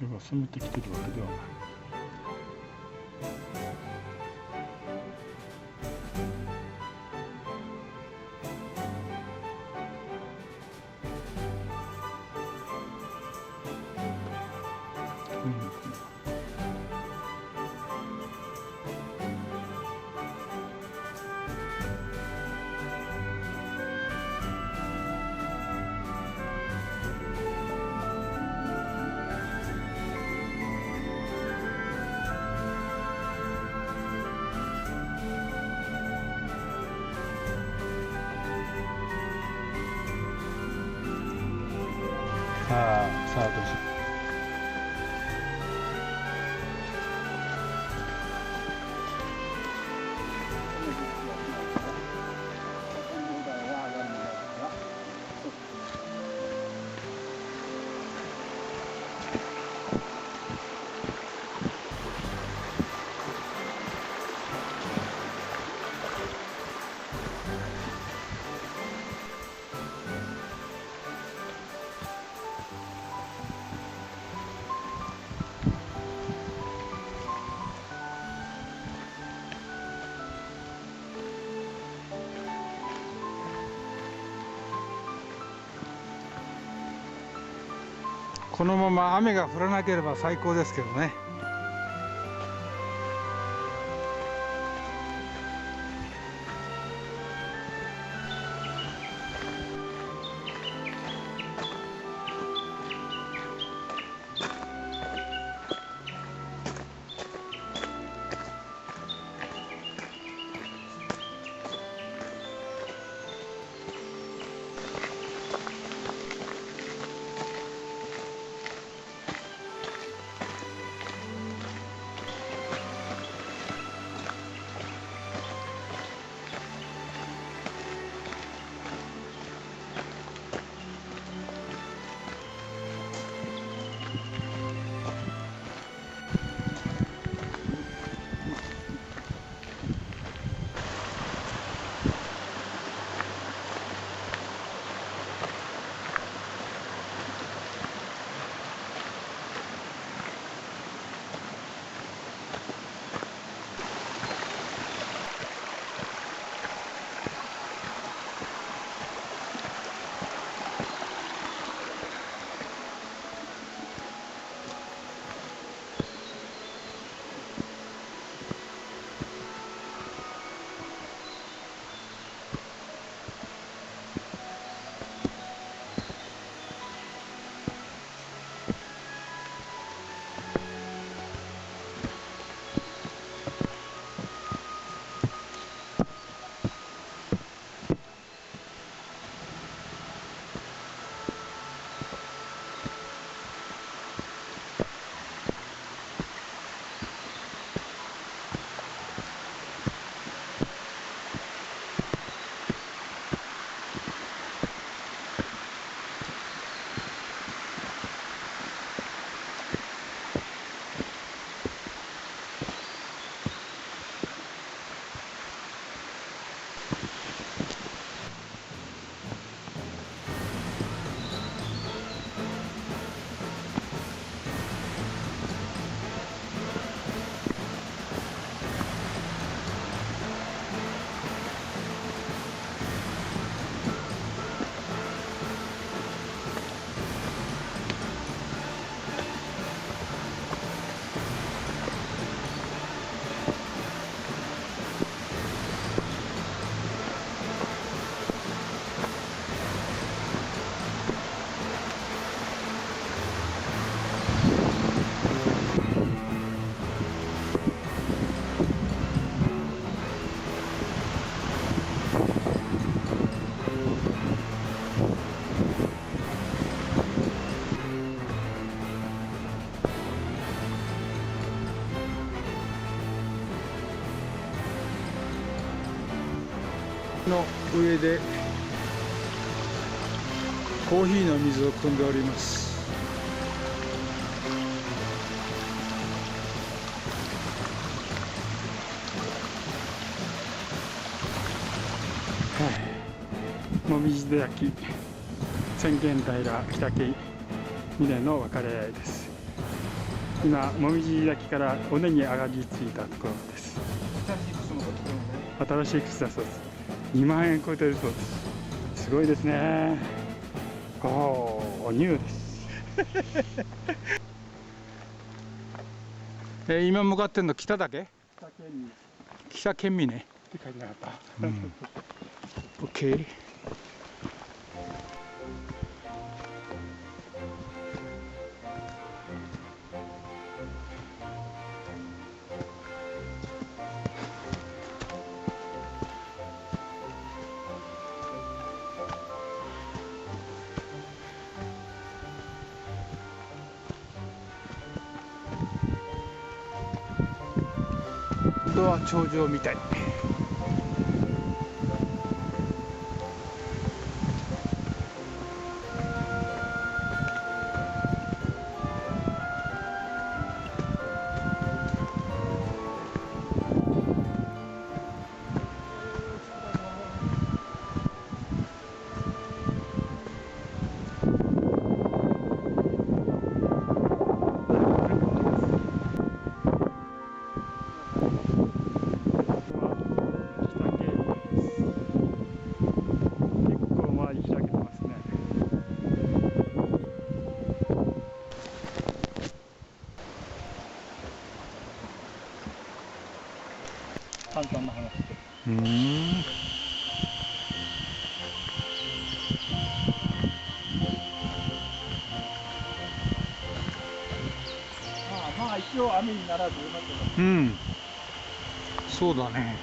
風が攻めてきてるわけではない。さあどうしよう。このまま雨が降らなければ最高ですけどね。の上でコーヒーの水を汲んでおります。もみじで焼き浅間平北家峰の別れ合いです。今紅葉滝から尾根に上がり着いたところです。新しい靴だそうです。2万円超えてるそうです。すごいですね。おお、ニューです。今向かってんの北岳？北県民ね。って書いてなかった。オッケー。今度は頂上みたい。簡単な話で。まあ一応雨にならずうまく。そうだね。